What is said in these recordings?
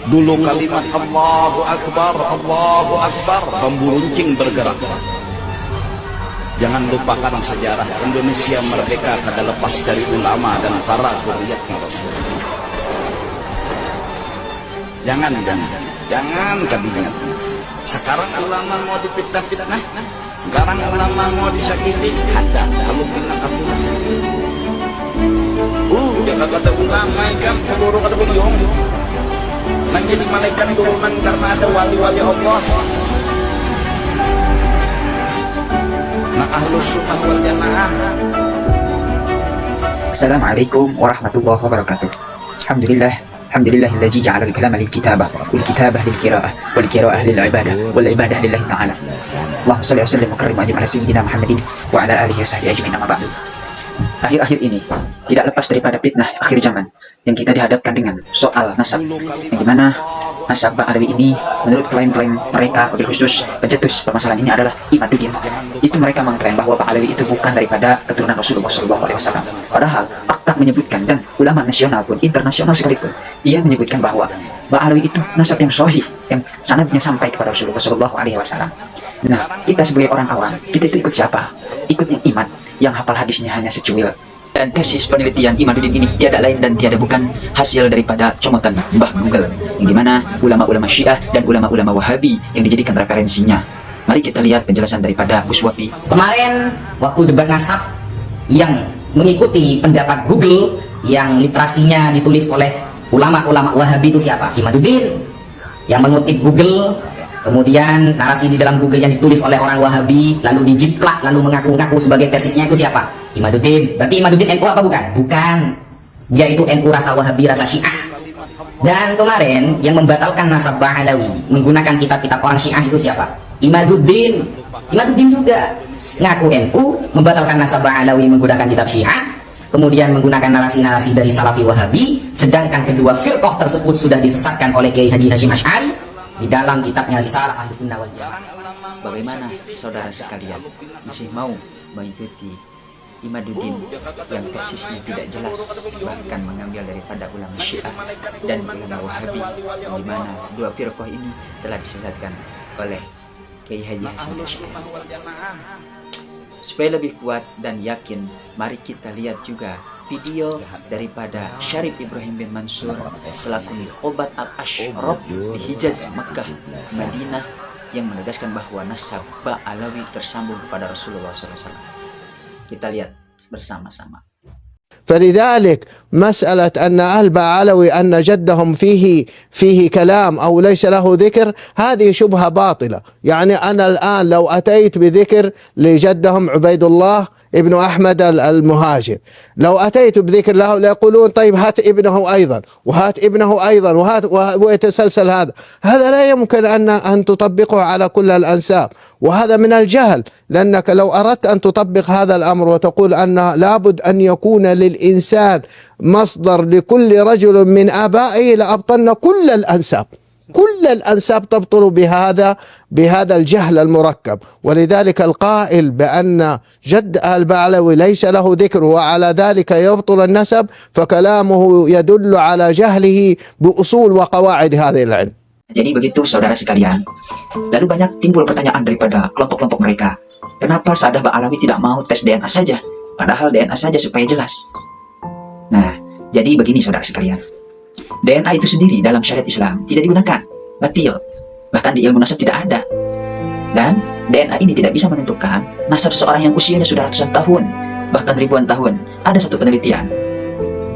Dulu kalimat Allahu Akbar, bambu runcing bergerak. Jangan lupakan sejarah Indonesia merdeka kada lepas dari ulama dan para zuriatnya Rasul. Jangan kabinat. Sekarang ulama mau dipitnah-pitnah, sekarang ulama mau disakiti, ada kalau bilang aku. Jaga kata ulama ikan peluru kata beliau. Menjadi malaikat turunan karena ada wali-wali Allah. Nah, Ahlus Sunnah wal Jamaah. Assalamualaikum warahmatullahi wabarakatuh. Alhamdulillahilladzi ja'ala al-kalama lil-kitabah wal kitabah lil-qira'ah wal qira'ah lil-ibadah wal ibadah lillahi ta'ala. Allahumma shalli wa sallim wa karrim wa ajib ala sayyidina Muhammadin wa ala alihi wa sahbihi ajma'in, amma ba'du. Akhir-akhir ini tidak lepas daripada fitnah akhir zaman yang kita dihadapkan dengan soal nasab, yang dimana nasab Ba'alawi ini menurut klaim-klaim mereka, wabil khusus pencetus permasalahan ini adalah Imaduddin. Itu mereka mengklaim bahwa Ba'alawi itu bukan daripada keturunan Rasulullah SAW. Padahal fakta menyebutkan, dan ulama nasional pun, internasional sekalipun, ia menyebutkan bahwa Ba'alawi itu nasab yang sahih, yang sanadnya sampai kepada Rasulullah SAW. Nah, kita sebagai orang awam, kita itu ikut siapa? Ikut yang iman, yang hafal hadisnya hanya secuil. Dan tesis penelitian Imaduddin ini tiada lain dan tiada bukan hasil daripada comotan Mbah Google, yang dimana ulama-ulama Syiah dan ulama-ulama Wahabi yang dijadikan referensinya. Mari kita lihat penjelasan daripada Gus Wafi. Kemarin waktu debat nasab yang mengikuti pendapat Google yang literasinya ditulis oleh ulama-ulama Wahabi itu siapa? Imaduddin. Yang mengutip Google, kemudian narasi di dalam Google yang ditulis oleh orang Wahabi lalu dijiplak, lalu mengaku-ngaku sebagai tesisnya itu siapa? Imaduddin. Berarti Imaduddin NU apa bukan? Bukan. Dia itu NU rasa Wahabi, rasa Syiah. Dan kemarin yang membatalkan nasab Ba'alawi menggunakan kitab-kitab orang Syiah itu siapa? Imaduddin. Imaduddin juga ngaku NU, membatalkan nasab Ba'alawi menggunakan kitab Syiah, kemudian menggunakan narasi-narasi dari Salafi Wahabi, sedangkan kedua firqah tersebut sudah disesatkan oleh Kiai Haji Hasyim Asy'ari di dalam kitabnya Risalah Ahlus Sunnah wal Jamaah. Bagaimana saudara sekalian masih mau mengikuti Imaduddin yang tesisnya tidak jelas, bahkan mengambil daripada ulama Syiah dan ulama Wahabi, di mana dua firqah ini telah disesatkan oleh Kiai Haji Hasyim Asy'ari. Supaya lebih kuat dan yakin, mari kita lihat juga video daripada Syarif Ibrahim bin Mansur selaku Niqobat al-Ashraf di Hijaz, Makkah, Madinah, yang menegaskan bahwa nasab Ba'alawi tersambung kepada Rasulullah SAW. Kita lihat bersama-sama. فلذلك مسألة أن أهل بعلوي أن جدهم فيه كلام أو ليس له ذكر، هذه شبهة باطلة. يعني أنا الآن لو أتيت بذكر لجدهم عبيد الله ابن أحمد المهاجر، لو أتيت بذكر له ليقولون طيب هات ابنه أيضا وهات ابنه أيضا ويتسلسل هذا لا يمكن أن تطبقه على كل الأنساب، وهذا من الجهل. لأنك لو أردت أن تطبق هذا الأمر وتقول أن لابد أن يكون للإنسان مصدر لكل رجل من آبائه لأبطلنا كل الأنساب تبطل بهذا الجهل المركب. ولذلك القائل بأن جد البعلوي ليس له ذكر وعلى ذلك يبطل النسب فكلامه يدل على جهله بأصول وقواعد هذه العلم. Jadi begitu saudara sekalian. Lalu banyak timbul pertanyaan daripada kelompok-kelompok mereka. Kenapa Sa'adah Ba'alawi tidak mau tes DNA saja? Padahal DNA saja supaya jelas. Nah, jadi begini saudara sekalian. DNA itu sendiri dalam syariat Islam tidak digunakan, batil. Bahkan di ilmu nasab tidak ada. Dan DNA ini tidak bisa menentukan nasab seseorang yang usianya sudah ratusan tahun, bahkan ribuan tahun. Ada satu penelitian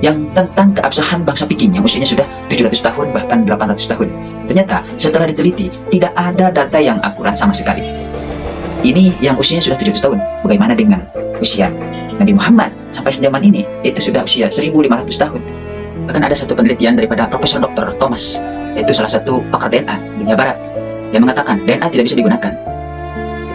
yang tentang keabsahan bangsa Peking yang usianya sudah 700 tahun, bahkan 800 tahun. Ternyata setelah diteliti, tidak ada data yang akurat sama sekali. Ini yang usianya sudah 700 tahun. Bagaimana dengan usia Nabi Muhammad sampai zaman ini? Itu sudah usia 1500 tahun. Bahkan ada satu penelitian daripada Profesor Dr. Thomas, yaitu salah satu pakar DNA dunia barat, yang mengatakan DNA tidak bisa digunakan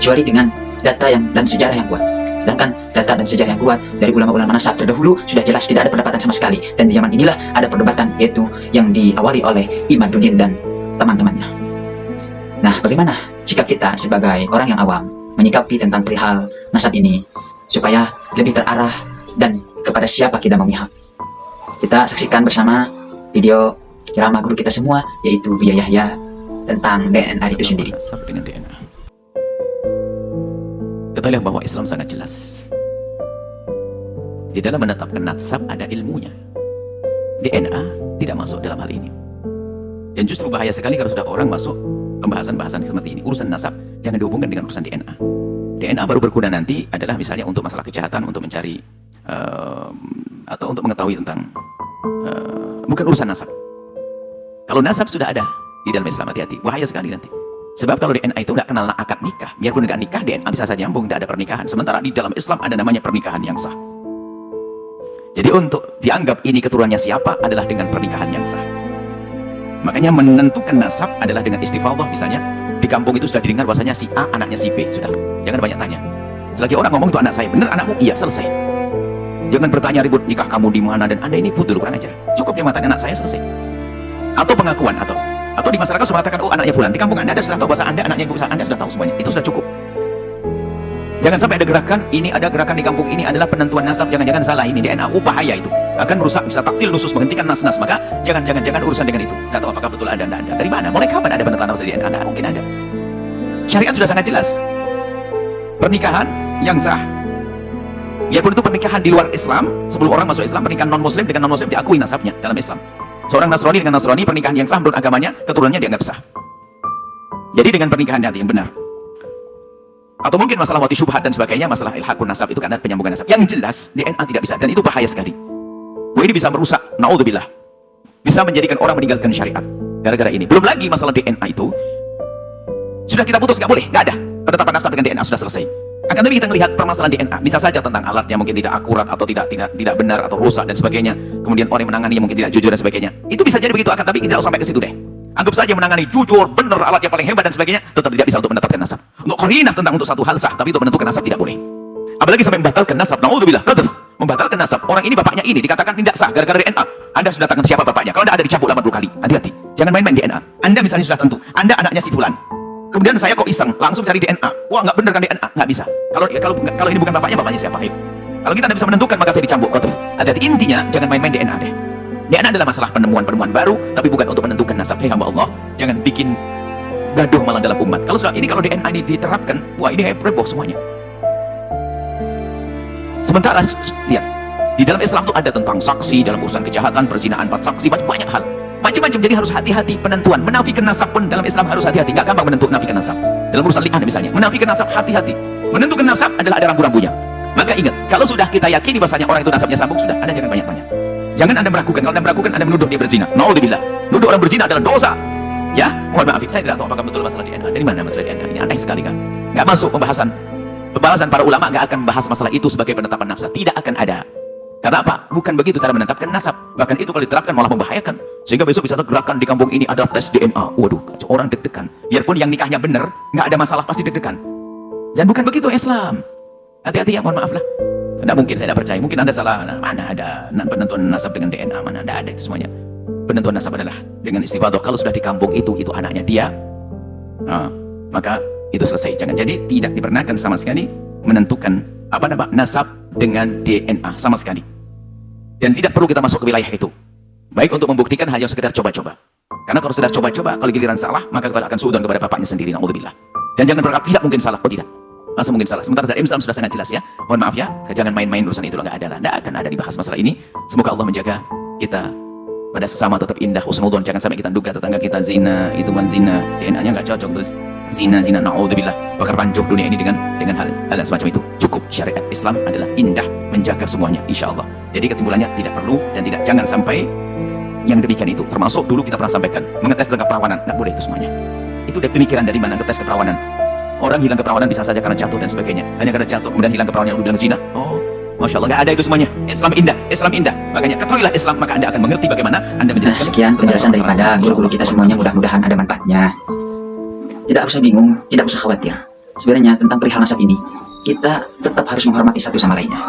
kecuali dengan data dan sejarah yang kuat. Sedangkan data dan sejarah yang kuat dari ulama-ulama nasab terdahulu sudah jelas tidak ada perdebatan sama sekali. Dan di zaman inilah ada perdebatan, yaitu yang diawali oleh Imaduddin dan teman-temannya. Nah, bagaimana sikap kita sebagai orang yang awam menyikapi tentang perihal nasab ini supaya lebih terarah dan kepada siapa kita memihak? Kita saksikan bersama video ceramah guru kita semua, yaitu Buya Yahya, tentang DNA itu sendiri. Nasab dengan DNA. Ketahuilah bahwa Islam sangat jelas. Di dalam menetapkan nasab ada ilmunya. DNA tidak masuk dalam hal ini. Dan justru bahaya sekali kalau sudah orang masuk pembahasan-bahasan seperti ini. Urusan nasab jangan dihubungkan dengan urusan DNA. DNA baru berguna nanti adalah misalnya untuk masalah kejahatan, untuk mencari atau untuk mengetahui tentang bukan urusan nasab. Kalau nasab sudah ada di dalam Islam, hati-hati, bahaya sekali nanti. Sebab kalau DNA itu tidak kenal akad nikah, biarpun nggak nikah, DNA bisa saja nyambung, tidak ada pernikahan. Sementara di dalam Islam ada namanya pernikahan yang sah. Jadi untuk dianggap ini keturunannya siapa adalah dengan pernikahan yang sah. Makanya menentukan nasab adalah dengan istifadhah. Misalnya di kampung itu sudah didengar bahasanya si A anaknya si B, sudah. Jangan banyak tanya. Selagi orang ngomong itu anak saya, benar anakmu? Iya, selesai. Jangan bertanya ribut nikah kamu di mana dan Anda ini dulu kurang ajar. Cukup dia mengatakan anak saya, selesai. Atau pengakuan atau di masyarakat sudah mengatakan oh anaknya fulan, di kampung Anda sudah tahu bahasa Anda anaknya ibu Anda, sudah tahu semuanya. Itu sudah cukup. Jangan sampai ada gerakan, ini ada gerakan di kampung ini adalah penentuan nasab, jangan-jangan salah ini DNA, bahaya itu. Akan merusak, bisa taktil nusus, menghentikan nas-nas. Maka jangan urusan dengan itu. Tidak tahu apakah betul ada, tidak ada. Dari mana? Mulai kapan ada penentuan nasab DNA? Tidak mungkin ada. Syariat sudah sangat jelas. Pernikahan yang sah. Biarpun itu pernikahan di luar Islam, sebelum orang masuk Islam, pernikahan non-muslim dengan non-muslim diakui nasabnya dalam Islam. Seorang Nasrani dengan Nasrani, pernikahan yang sah menurut agamanya, keturunannya dianggap sah. Jadi dengan pernikahan hati yang benar. Atau mungkin masalah wati syubhat dan sebagainya, masalah ilhaqun nasab itu kan ada penyambungan nasab. Yang jelas DNA tidak bisa, dan itu bahaya sekali. Wah, ini bisa merusak, naudzubillah. Bisa menjadikan orang meninggalkan syariat gara-gara ini. Belum lagi masalah DNA itu sudah kita putus, nggak boleh, nggak ada penetapan nasab dengan DNA, sudah selesai. Akan tapi kita melihat permasalahan DNA, bisa saja tentang alatnya mungkin tidak akurat atau tidak benar atau rusak dan sebagainya. Kemudian orang yang menanganinya mungkin tidak jujur dan sebagainya. Itu bisa jadi begitu, akan tapi tidak sampai ke situ deh. Anggap saja menangani jujur, benar, alatnya paling hebat dan sebagainya, tetap tidak bisa untuk menetapkan nasab. Untuk qarinah tentang untuk satu hal sah, tapi untuk menentukan nasab tidak boleh. Apalagi sampai membatalkan nasab. Naudzubillah, qadzaf, membatalkan nasab. Orang ini bapaknya ini dikatakan tidak sah gara-gara DNA. Anda sudah datangkan siapa bapaknya? Kalau tidak ada dicabut 80 kali. Hati-hati. Jangan main-main DNA. Anda misalnya sudah tentu, Anda anaknya si fulan. Kemudian saya kok iseng langsung cari DNA. Wah, nggak bener kan DNA? Nggak bisa. Kalau ini bukan bapaknya siapa? Ayo. Kalau kita tidak bisa menentukan maka saya dicambuk. Qadzaf. Hati-hati, intinya jangan main-main DNA deh. DNA adalah masalah penemuan baru, tapi bukan untuk menentukan nasab. Hei hamba Allah, jangan bikin gaduh malah dalam umat. Kalau DNA ini diterapkan, wah ini heboh semuanya. Sementara lihat, di dalam Islam itu ada tentang saksi dalam urusan kejahatan, perzinahan, 4 saksi, banyak hal. Macam-macam, jadi harus hati-hati penentuan. Menafikan nasab pun dalam Islam harus hati-hati. Nggak gampang menafikan nasab. Dalam urusan li'an misalnya, menafikan nasab hati-hati. Menentukan nasab adalah ada rambu-rambunya. Maka ingat, kalau sudah kita yakini bahasanya orang itu nasabnya sambung, sudah, Anda jangan banyak tanya. Jangan Anda meragukan. Kalau Anda meragukan, Anda menuduh dia berzina. Naudzubillah. Nuduh orang berzina adalah dosa. Ya, mohon maaf, saya tidak tahu apakah betul masalah DNA. Dari mana masalah DNA? Ini aneh sekali kan? Nggak masuk pembahasan para ulama nggak akan bahas masalah itu sebagai penetapan nasab. Tidak akan ada. Karena apa? Bukan begitu cara menetapkan nasab. Bahkan itu kalau diterapkan malah membahayakan. Sehingga besok bisa tergerakan di kampung ini ada tes DNA. Waduh, orang deg-degan. Biarpun yang nikahnya benar, nggak ada masalah, pasti deg-degan. Dan bukan begitu Islam. Hati-hati ya, mohon maaf lah. Tidak mungkin, saya tidak percaya. Mungkin Anda salah. Mana ada penentuan nasab dengan DNA? Mana ada itu semuanya. Penentuan nasab adalah dengan istifadhah. Kalau sudah di kampung itu anaknya dia, maka itu selesai. Jadi tidak diperkenankan sama sekali menentukan nasab dengan DNA sama sekali. Dan tidak perlu kita masuk ke wilayah itu. Baik untuk membuktikan, hanya sekedar coba-coba. Karena kalau sudah coba-coba, kalau giliran salah, maka kita akan suudzon kepada bapaknya sendiri. Naudzubillah. Dan jangan berkata tidak mungkin salah. Oh tidak. Masa mungkin salah. Sementara dari Islam sudah sangat jelas ya. Mohon maaf ya, jangan main-main urusan itu, nggak ada lah. Nggak akan ada dibahas masalah ini. Semoga Allah menjaga kita pada sesama tetap indah husnudzon. Jangan sampai kita duga tetangga kita zina, itu kan zina, DNA-nya nggak cocok, terus zina, naudzubillah. Bakar rancuh dunia ini dengan hal semacam itu. Cukup syariat Islam adalah indah, menjaga semuanya, insya Allah. Jadi kesimpulannya tidak perlu dan jangan sampai yang demikian itu. Termasuk dulu kita pernah sampaikan mengetes tentang keperawanan, nggak boleh itu semuanya. Itu dari pemikiran dari mana ngetes keperawanan. Orang hilang keperawanan bisa saja karena jatuh dan sebagainya. Hanya karena jatuh kemudian hilang keperawanan yang zina. Oh, Masya Allah, nggak ada itu semuanya. Islam indah. Makanya ketahuilah Islam, maka Anda akan mengerti bagaimana Anda menjelaskan. Sekian penjelasan daripada guru-guru kita semuanya, mudah-mudahan ada manfaatnya. Tidak usah bingung, tidak usah khawatir. Sebenarnya tentang perihal nasab ini, kita tetap harus menghormati satu sama lainnya.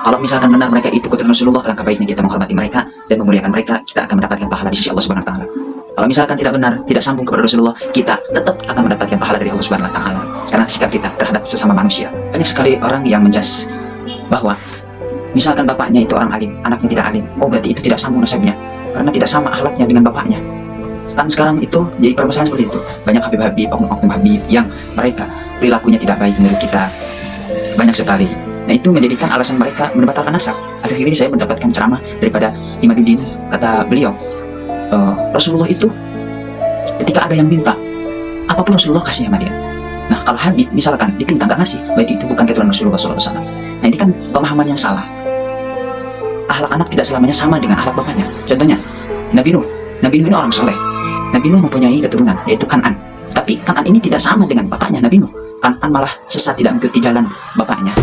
Kalau misalkan benar mereka itu keturunan Rasulullah, alangkah baiknya kita menghormati mereka dan memuliakan mereka. Kita akan mendapatkan pahala di sisi Allah Subhanahu wa taala. Kalau misalkan tidak benar, tidak sambung kepada Rasulullah, kita tetap akan mendapatkan pahala dari Allah Subhanahu wa taala. Karena sikap kita terhadap sesama manusia. Banyak sekali orang yang menjas bahwa misalkan bapaknya itu orang alim, anaknya tidak alim, oh berarti itu tidak sambung nasabnya. karena tidak sama akhlaknya dengan bapaknya. Kan sekarang itu jadi permasalahan seperti itu. Banyak habib-habib, oknum-oknum habib yang mereka perilakunya tidak baik menurut kita. Banyak sekali. Nah, itu menjadikan alasan mereka membatalkan nasab. Akhir-akhir ini saya mendapatkan ceramah daripada Imaduddin. Kata beliau, Rasulullah itu ketika ada yang minta, apapun Rasulullah kasih sama dia. Nah, kalau Habib misalkan dipinta nggak ngasih, berarti itu bukan keturunan Rasulullah SAW. Nah, ini kan pemahaman yang salah. Akhlak anak tidak selamanya sama dengan akhlak bapaknya. Contohnya, Nabi Nuh ini orang soleh. Nabi Nuh mempunyai keturunan, yaitu Kan'an. Tapi Kan'an ini tidak sama dengan bapaknya Nabi Nuh. Kan'an malah sesat, tidak mengikuti jalan bapaknya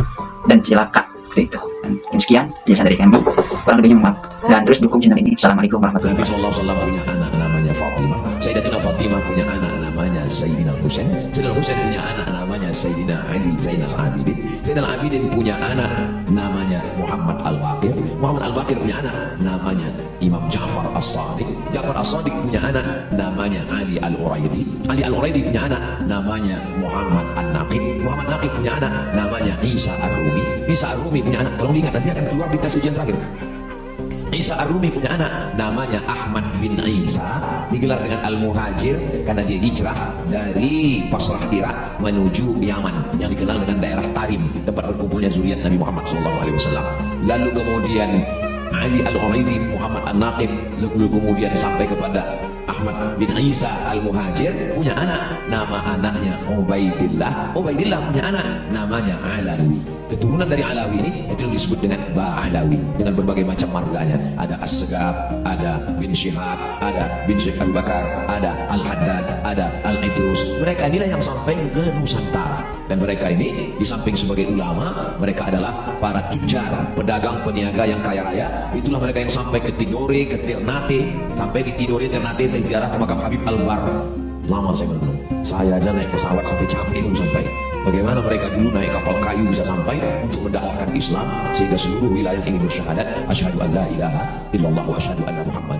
dan celaka seperti itu. Dan sekian penjelasan dari kami. Kurang lebihnya maaf. Dan terus dukung channel ini. Assalamualaikum warahmatullahi Nabi wabarakatuh. SAW punya anak namanya Fatimah. Sayyidatina Fatimah punya anak namanya Sayyidina Husain. Sayyidina Husain punya anak namanya Sayyidina Ali Zainal Abidin. Zainal Abidin punya anak namanya Muhammad Al-Baqir. Muhammad Al-Baqir punya anak namanya Imam Ja'far As-Sadiq. Ja'far As-Sadiq punya anak namanya Ali Al-Uraidi. Ali Al-Uraidi punya anak namanya Muhammad An-Naqib. Muhammad Naqib punya anak namanya Isa Ar-Rumi. Isa Ar-Rumi punya anak, tolong diingat nanti akan keluar di tes ujian terakhir. Isa Ar-Rumi punya anak namanya Ahmad bin Isa, digelar dengan Al-Muhajir karena dia hijrah dari Basrah Irak menuju Yaman yang dikenal dengan daerah Tarim, tempat berkumpulnya zuriat Nabi Muhammad SAW. Lalu kemudian Ali Al-Uraidi, Muhammad An-Naqib, lalu kemudian sampai kepada Ahmad bin Isa Al-Muhajir punya anak, nama anaknya Ubaidillah. Ubaidillah punya anak namanya Alawi. Keturunan dari Alawi ini itu disebut dengan Ba'alawi dengan berbagai macam marganya. Ada As-Segaf, ada bin Syihab, ada bin Syekh Abu Bakar, ada Al-Haddad, ada Al-Idrus. Mereka inilah yang sampai ke Nusantara. Dan mereka ini di samping sebagai ulama, mereka adalah para tujar, pedagang, peniaga yang kaya raya. Itulah mereka yang sampai ke Tidore, ke Ternate. Sampai di Tidore, Ternate saya ziarah ke makam Habib Al-Bar. Lama saya merenung. Saya aja naik pesawat sampai capek belum sampai. Bagaimana mereka dulu naik kapal kayu bisa sampai untuk mendakwahkan Islam sehingga seluruh wilayah ini bersyahadat asyhadu an la ilaha illallah wa asyhadu anna Muhammad